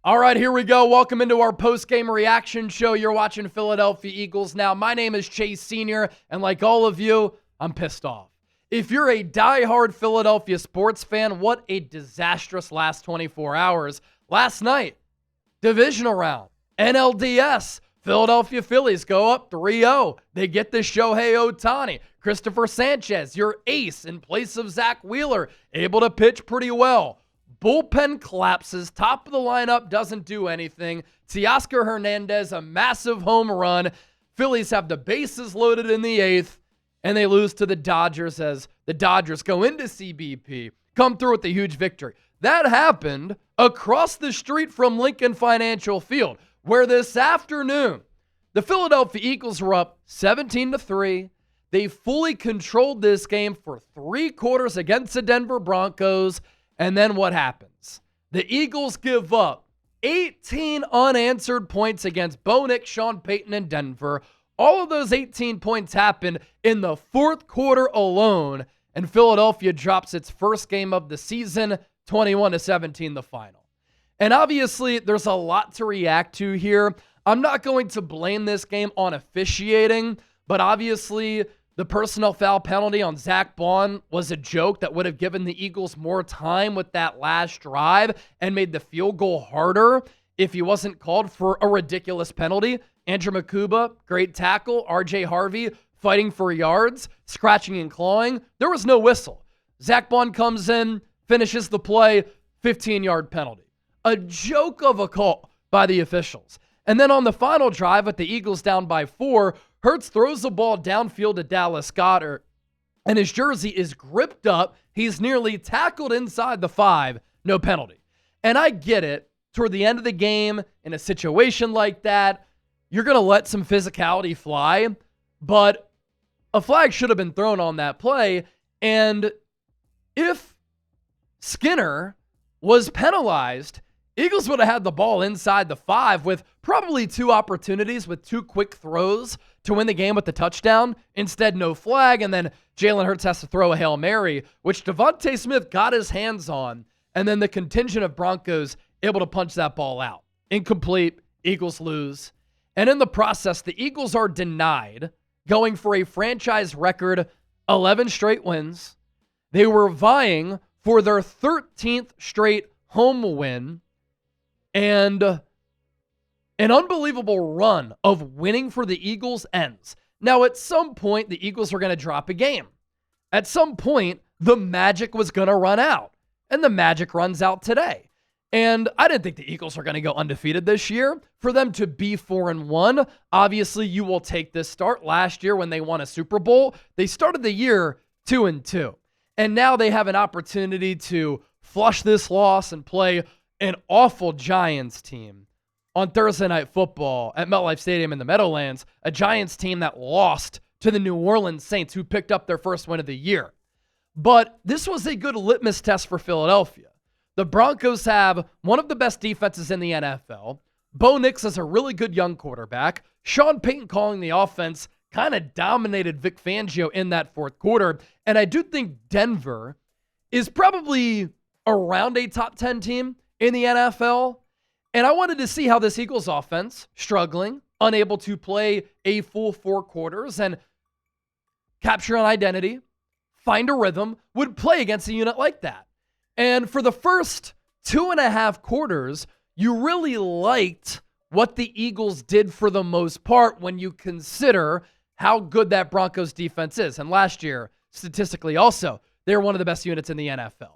All right, here we go. Welcome into our post-game reaction show. You're watching Philadelphia Eagles now. My name is Chase Sr., and like all of you, I'm pissed off. If you're a diehard Philadelphia sports fan, what a disastrous last 24 hours. Last night, divisional round, NLDS, Philadelphia Phillies go up 3-0. They get the Shohei Ohtani. Christopher Sanchez, your ace in place of Zach Wheeler, able to pitch pretty well. Bullpen collapses. Top of the lineup doesn't do anything. Teoscar Hernandez, a massive home run. Phillies have the bases loaded in the eighth, and they lose to the Dodgers as the Dodgers go into CBP, come through with a huge victory. That happened across the street from Lincoln Financial Field, where this afternoon, the Philadelphia Eagles were up 17-3. They fully controlled this game for 3 quarters against the Denver Broncos. And then what happens? The Eagles give up 18 unanswered points against Bo Nix, Sean Payton, and Denver. All of those 18 points happened in the fourth quarter alone, and Philadelphia drops its first game of the season, 21-17, the final. And obviously, there's a lot to react to here. I'm not going to blame this game on officiating, but obviously, the personal foul penalty on Zach Bond was a joke that would have given the Eagles more time with that last drive and made the field goal harder if he wasn't called for a ridiculous penalty. Andrew Makuba, great tackle. RJ Harvey fighting for yards, scratching and clawing. There was no whistle. Zach Bond comes in, finishes the play, 15-yard penalty. A joke of a call by the officials. And then on the final drive with the Eagles down by 4, Hurts throws the ball downfield to Dallas Goedert, and his jersey is gripped up. He's nearly tackled inside the 5, no penalty. And I get it. Toward the end of the game, in a situation like that, you're going to let some physicality fly, but a flag should have been thrown on that play. And if Skinner was penalized, Eagles would have had the ball inside the 5 with probably 2 opportunities with 2 quick throws to win the game with the touchdown. Instead, no flag, and then Jalen Hurts has to throw a Hail Mary, which DeVonta Smith got his hands on, and then the contingent of Broncos able to punch that ball out. Incomplete, Eagles lose. And in the process, the Eagles are denied going for a franchise record 11 straight wins. They were vying for their 13th straight home win. And an unbelievable run of winning for the Eagles ends. Now, at some point, the Eagles were going to drop a game. At some point, the magic was going to run out. And the magic runs out today. And I didn't think the Eagles were going to go undefeated this year. For them to be 4-1, obviously you will take this start. Last year when they won a Super Bowl, they started the year 2-2. And now they have an opportunity to flush this loss and play an awful Giants team on Thursday Night Football at MetLife Stadium in the Meadowlands, a Giants team that lost to the New Orleans Saints, who picked up their first win of the year. But this was a good litmus test for Philadelphia. The Broncos have one of the best defenses in the NFL. Bo Nix is a really good young quarterback. Sean Payton calling the offense kind of dominated Vic Fangio in that fourth quarter. And I do think Denver is probably around a top 10 team in the NFL. And I wanted to see how this Eagles offense, struggling, unable to play a full 4 quarters and capture an identity, find a rhythm, would play against a unit like that. And for the first 2.5 quarters, you really liked what the Eagles did for the most part when you consider how good that Broncos defense is. And last year, statistically also, they were one of the best units in the NFL.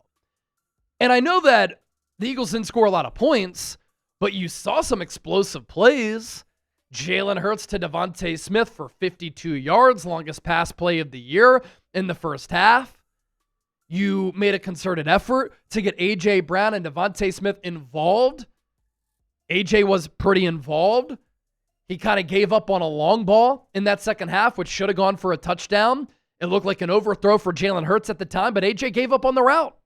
And I know that the Eagles didn't score a lot of points, but you saw some explosive plays. Jalen Hurts to DeVonta Smith for 52 yards, longest pass play of the year in the first half. You made a concerted effort to get A.J. Brown and DeVonta Smith involved. A.J. was pretty involved. He kind of gave up on a long ball in that second half, which should have gone for a touchdown. It looked like an overthrow for Jalen Hurts at the time, but A.J. gave up on the route.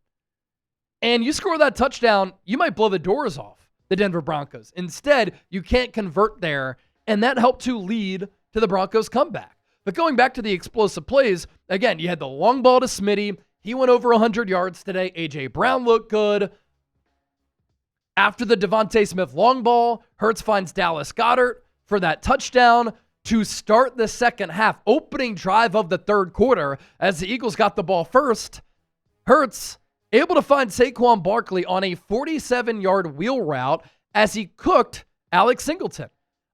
And you score that touchdown, you might blow the doors off the Denver Broncos. Instead, you can't convert there, and that helped to lead to the Broncos' comeback. But going back to the explosive plays, again, you had the long ball to Smitty. He went over 100 yards today. A.J. Brown looked good. After the DeVonta Smith long ball, Hurts finds Dallas Goedert for that touchdown to start the second half, opening drive of the third quarter. As the Eagles got the ball first, Hurts able to find Saquon Barkley on a 47-yard wheel route as he cooked Alex Singleton.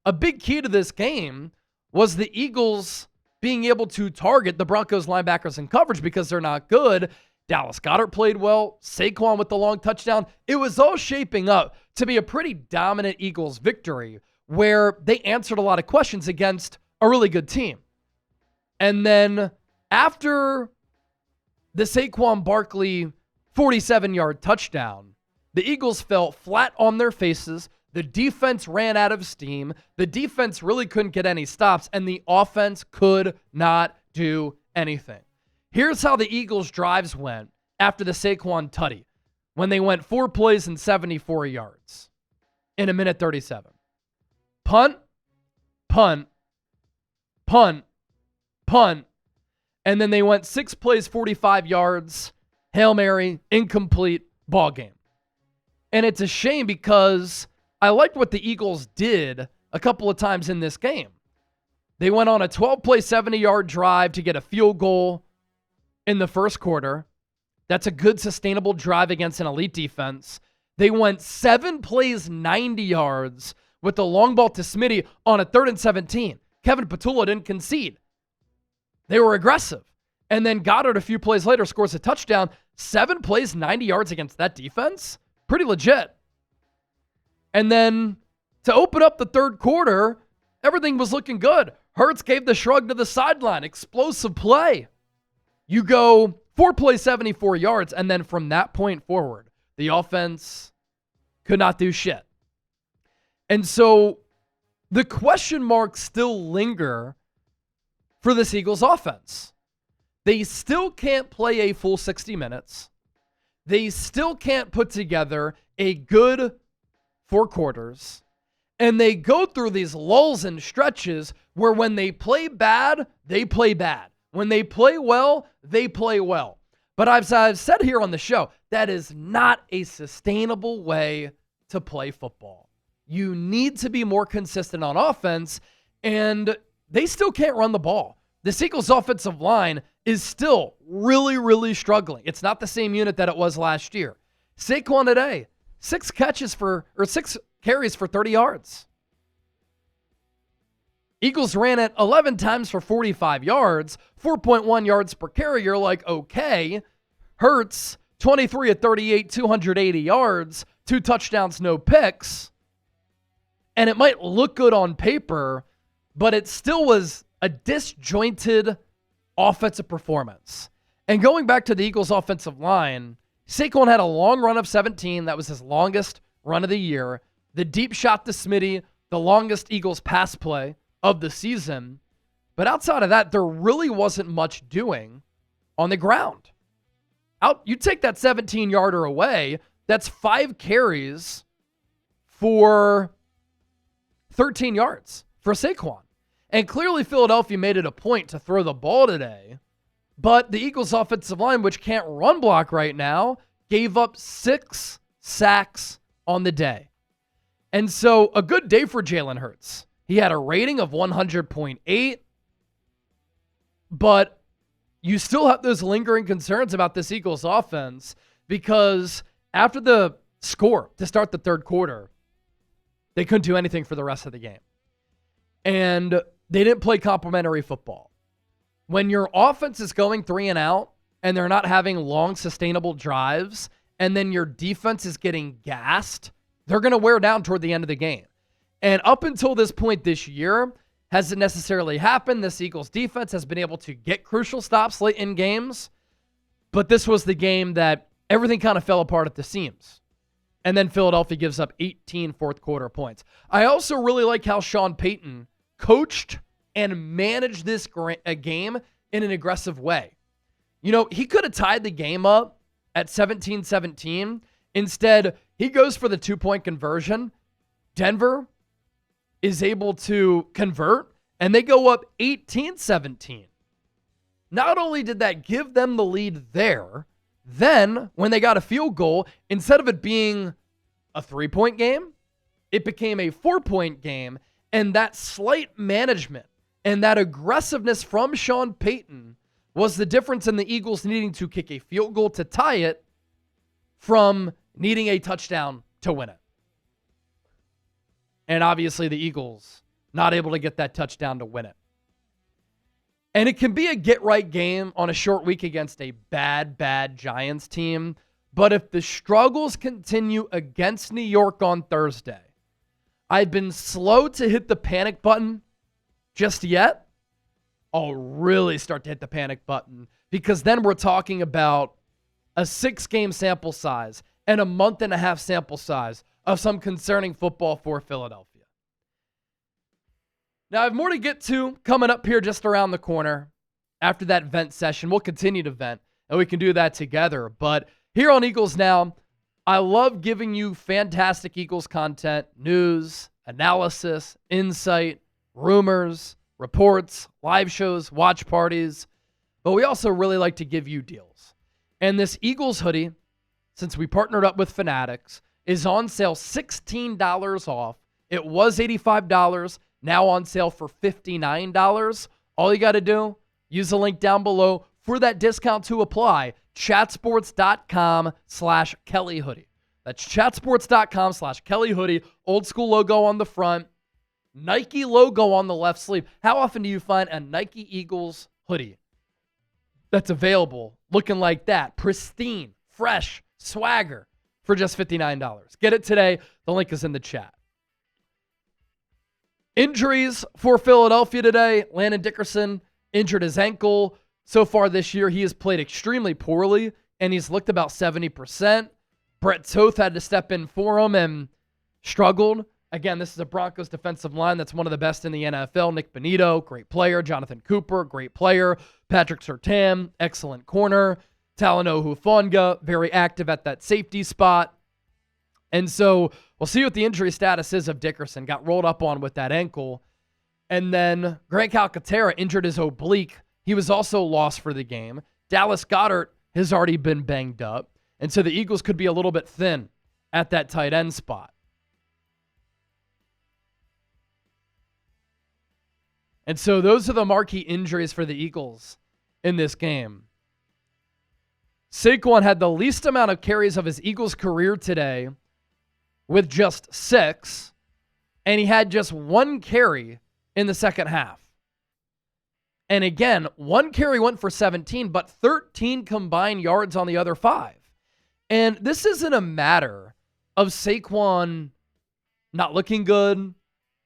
A big key to this game was the Eagles being able to target the Broncos linebackers in coverage because they're not good. Dallas Goedert played well. Saquon with the long touchdown. It was all shaping up to be a pretty dominant Eagles victory where they answered a lot of questions against a really good team. And then after the Saquon Barkley 47-yard touchdown, the Eagles fell flat on their faces. The defense ran out of steam. The defense really couldn't get any stops, and the offense could not do anything. Here's how the Eagles' drives went after the Saquon tutty, when they went 4 plays and 74 yards in a minute 37. Punt, punt, punt, punt, and then they went 6 plays, 45 yards, Hail Mary, incomplete, ball game. And it's a shame because I liked what the Eagles did a couple of times in this game. They went on a 12-play, 70-yard drive to get a field goal in the first quarter. That's a good, sustainable drive against an elite defense. They went 7 plays, 90 yards with the long ball to Smitty on a 3rd and 17. Kevin Patullo didn't concede. They were aggressive. And then Goddard a few plays later scores a touchdown. 7 plays, 90 yards against that defense? Pretty legit. And then to open up the third quarter, everything was looking good. Hurts gave the shrug to the sideline. Explosive play. You go 4 plays, 74 yards, and then from that point forward, the offense could not do shit. And so the question marks still linger for this Eagles offense. They still can't play a full 60 minutes. They still can't put together a good 4 quarters. And they go through these lulls and stretches where when they play bad, they play bad. When they play well, they play well. But as I've said here on the show, that is not a sustainable way to play football. You need to be more consistent on offense, and they still can't run the ball. The Eagles' offensive line is still really, really struggling. It's not the same unit that it was last year. Saquon today, 6 carries for 30 yards. Eagles ran it 11 times for 45 yards, 4.1 yards per carry. You're like, okay. Hurts, 23 of 38, 280 yards, 2 touchdowns, no picks. And it might look good on paper, but it still was a disjointed offensive performance. And going back to the Eagles' offensive line, Saquon had a long run of 17. That was his longest run of the year. The deep shot to Smitty, the longest Eagles pass play of the season. But outside of that, there really wasn't much doing on the ground. You take that 17-yarder away, that's 5 carries for 13 yards for Saquon. And clearly Philadelphia made it a point to throw the ball today. But the Eagles' offensive line, which can't run block right now, gave up 6 sacks on the day. And so a good day for Jalen Hurts. He had a rating of 100.8, but you still have those lingering concerns about this Eagles offense because after the score to start the third quarter, they couldn't do anything for the rest of the game. And they didn't play complementary football. When your offense is going 3 and out and they're not having long, sustainable drives, and then your defense is getting gassed, they're going to wear down toward the end of the game. And up until this point this year, hasn't necessarily happened. This Eagles defense has been able to get crucial stops late in games, but this was the game that everything kind of fell apart at the seams. And then Philadelphia gives up 18 fourth quarter points. I also really like how Sean Payton coached and managed this game in an aggressive way. You know, he could have tied the game up at 17-17. Instead, he goes for the 2-point conversion. Denver is able to convert, and they go up 18-17. Not only did that give them the lead there, then when they got a field goal, instead of it being a 3-point game. It became a 4-point game. And that slight management and that aggressiveness from Sean Payton was the difference in the Eagles needing to kick a field goal to tie it from needing a touchdown to win it. And obviously the Eagles not able to get that touchdown to win it. And it can be a get-right game on a short week against a bad Giants team. But if the struggles continue against New York on Thursday, I've been slow to hit the panic button just yet. I'll really start to hit the panic button because then we're talking about a 6-game sample size and a month-and-a-half sample size of some concerning football for Philadelphia. Now, I have more to get to coming up here just around the corner after that vent session. We'll continue to vent, and we can do that together. But here on Eagles Now, I love giving you fantastic Eagles content, news, analysis, insight, rumors, reports, live shows, watch parties. But we also really like to give you deals. And this Eagles hoodie, since we partnered up with Fanatics, is on sale $16 off. It was $85, now on sale for $59. All you got to do, use the link down below for that discount to apply. Chatsports.com/Kelly hoodie. That's chatsports.com/Kelly hoodie. Old school logo on the front. Nike logo on the left sleeve. How often do you find a Nike Eagles hoodie that's available looking like that? Pristine, fresh, swagger for just $59. Get it today. The link is in the chat. Injuries for Philadelphia today. Landon Dickerson injured his ankle. So far this year, he has played extremely poorly, and he's looked about 70%. Brett Toth had to step in for him and struggled. Again, this is a Broncos defensive line that's one of the best in the NFL. Nick Bonito, great player. Jonathan Cooper, great player. Patrick Surtain, excellent corner. Talanoa Hufanga, very active at that safety spot. And so we'll see what the injury status is of Dickerson. Got rolled up on with that ankle. And then Grant Calcaterra injured his oblique. He was also lost for the game. Dallas Goedert has already been banged up. And so the Eagles could be a little bit thin at that tight end spot. And so those are the marquee injuries for the Eagles in this game. Saquon had the least amount of carries of his Eagles career today with just 6. And he had just 1 carry in the second half. And again, 1 carry went for 17, but 13 combined yards on the other 5. And this isn't a matter of Saquon not looking good,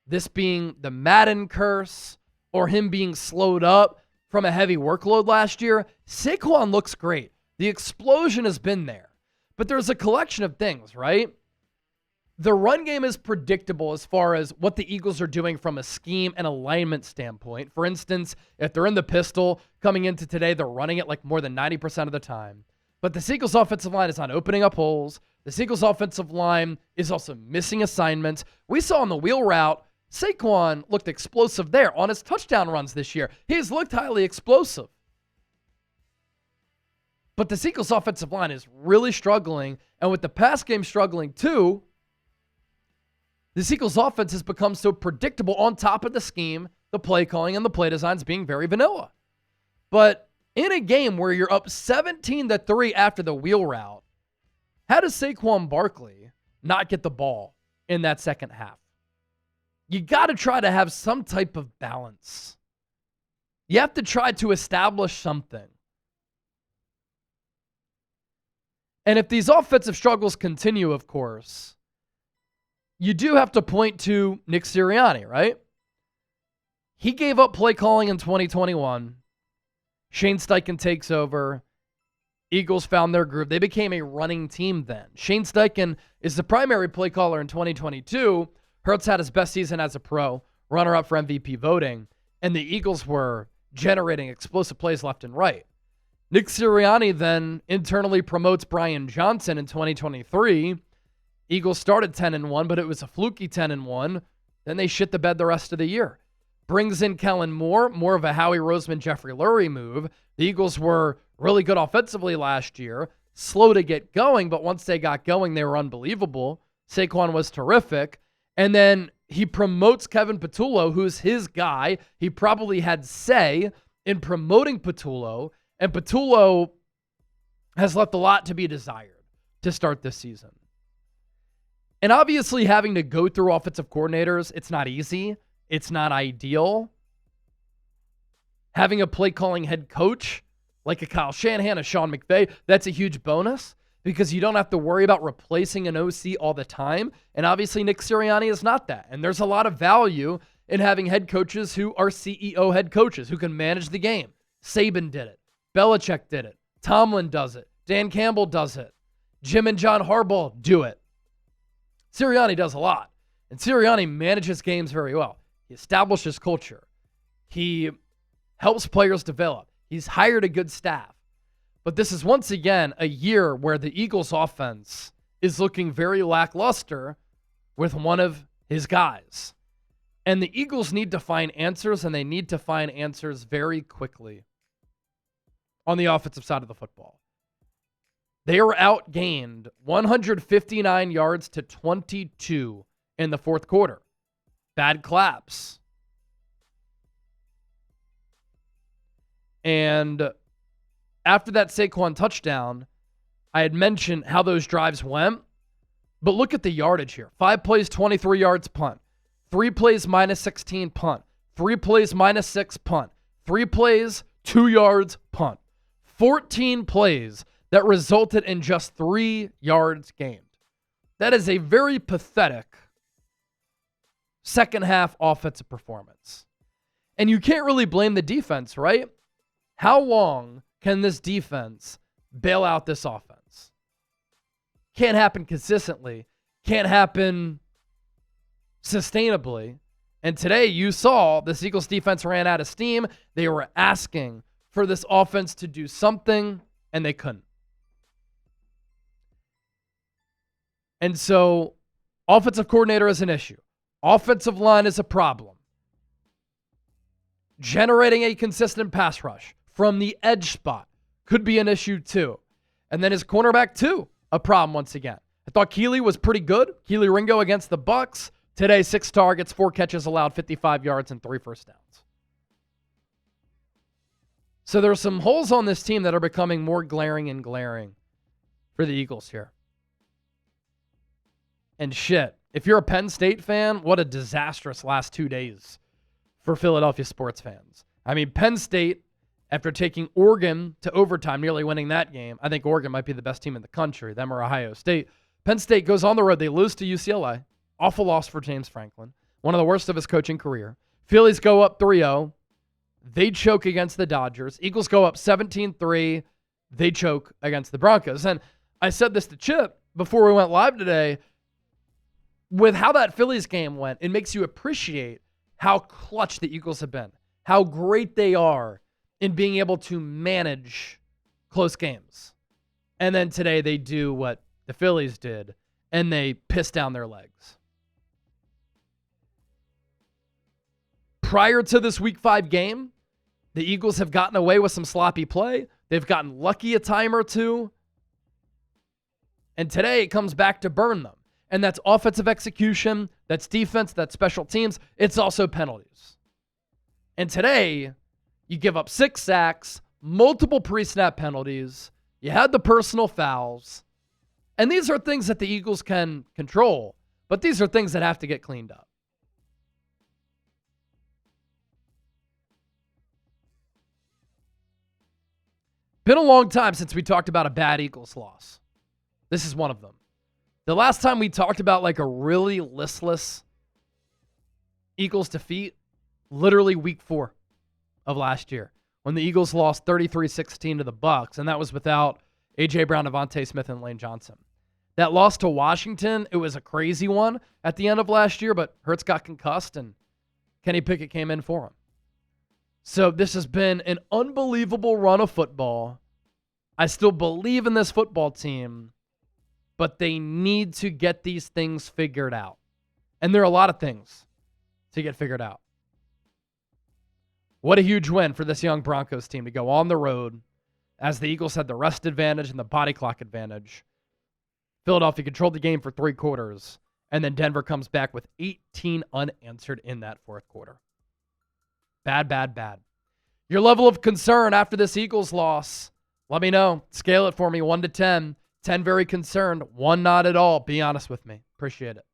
this being the Madden curse, or him being slowed up from a heavy workload last year. Saquon looks great. The explosion has been there. But there's a collection of things, right? The run game is predictable as far as what the Eagles are doing from a scheme and alignment standpoint. For instance, if they're in the pistol coming into today, they're running it like more than 90% of the time. But the Eagles offensive line is not opening up holes. The Eagles offensive line is also missing assignments. We saw on the wheel route, Saquon looked explosive there on his touchdown runs this year. He's looked highly explosive. But the Eagles offensive line is really struggling. And with the pass game struggling too, the Eagles offense has become so predictable on top of the scheme, the play calling, and the play designs being very vanilla. But in a game where you're up 17-3 after the wheel route, how does Saquon Barkley not get the ball in that second half? You got to try to have some type of balance. You have to try to establish something. And if these offensive struggles continue, of course, you do have to point to Nick Sirianni, right? He gave up play calling in 2021. Shane Steichen takes over. Eagles found their groove. They became a running team then. Shane Steichen is the primary play caller in 2022. Hurts had his best season as a pro, runner-up for MVP voting, and the Eagles were generating explosive plays left and right. Nick Sirianni then internally promotes Brian Johnson in 2023. Eagles started 10-1, but it was a fluky 10-1. Then they shit the bed the rest of the year. Brings in Kellen Moore, more of a Howie Roseman, Jeffrey Lurie move. The Eagles were really good offensively last year, slow to get going, but once they got going, they were unbelievable. Saquon was terrific. And then he promotes Kevin Patullo, who's his guy. He probably had say in promoting Patullo, and Patullo has left a lot to be desired to start this season. And obviously having to go through offensive coordinators, it's not easy. It's not ideal. Having a play calling head coach like a Kyle Shanahan, a Sean McVay, that's a huge bonus because you don't have to worry about replacing an OC all the time. And obviously Nick Sirianni is not that. And there's a lot of value in having head coaches who are CEO head coaches who can manage the game. Saban did it. Belichick did it. Tomlin does it. Dan Campbell does it. Jim and John Harbaugh do it. Sirianni does a lot. And Sirianni manages games very well. He establishes culture. He helps players develop. He's hired a good staff. But this is once again a year where the Eagles offense is looking very lackluster with one of his guys. And the Eagles need to find answers, and they need to find answers very quickly on the offensive side of the football. They were outgained 159 yards to 22 in the fourth quarter. Bad claps. And after that Saquon touchdown, I had mentioned how those drives went. But look at the yardage here. 5 plays, 23 yards, punt. 3 plays, minus 16, punt. 3 plays, minus 6, punt. 3 plays, 2 yards, punt. 14 plays that resulted in just 3 yards gained. That is a very pathetic second half offensive performance. And you can't really blame the defense, right? How long can this defense bail out this offense? Can't happen consistently. Can't happen sustainably. And today you saw the Eagles defense ran out of steam. They were asking for this offense to do something, and they couldn't. And so offensive coordinator is an issue. Offensive line is a problem. Generating a consistent pass rush from the edge spot could be an issue too. And then his cornerback too, a problem once again. I thought Keeley was pretty good. Keeley Ringo against the Bucs. Today, 6 targets, 4 catches allowed, 55 yards, and 3 first downs. So there are some holes on this team that are becoming more glaring and glaring for the Eagles here. And shit, if you're a Penn State fan, what a disastrous last 2 days for Philadelphia sports fans. I mean, Penn State, after taking Oregon to overtime, nearly winning that game, I think Oregon might be the best team in the country, them or Ohio State. Penn State goes on the road. They lose to UCLA. Awful loss for James Franklin. One of the worst of his coaching career. Phillies go up 3-0. They choke against the Dodgers. Eagles go up 17-3. They choke against the Broncos. And I said this to Chip before we went live today. With how that Phillies game went, it makes you appreciate how clutch the Eagles have been. How great they are in being able to manage close games. And then today they do what the Phillies did, and they piss down their legs. Prior to this Week 5 game, the Eagles have gotten away with some sloppy play. They've gotten lucky a time or two. And today it comes back to burn them. And that's offensive execution, that's defense, that's special teams. It's also penalties. And today, you give up 6 sacks, multiple pre-snap penalties. You had the personal fouls. And these are things that the Eagles can control. But these are things that have to get cleaned up. Been a long time since we talked about a bad Eagles loss. This is one of them. The last time we talked about like a really listless Eagles defeat, literally week 4 of last year, when the Eagles lost 33-16 to the Bucs, and that was without A.J. Brown, DeVonta Smith, and Lane Johnson. That loss to Washington, it was a crazy one at the end of last year, but Hurts got concussed, and Kenny Pickett came in for him. So this has been an unbelievable run of football. I still believe in this football team, but they need to get these things figured out. And there are a lot of things to get figured out. What a huge win for this young Broncos team to go on the road as the Eagles had the rest advantage and the body clock advantage. Philadelphia controlled the game for 3 quarters, and then Denver comes back with 18 unanswered in that 4th quarter. Bad, bad, bad. Your level of concern after this Eagles loss, let me know. Scale it for me, 1 to 10. 10 very concerned, 1 not at all. Be honest with me. Appreciate it.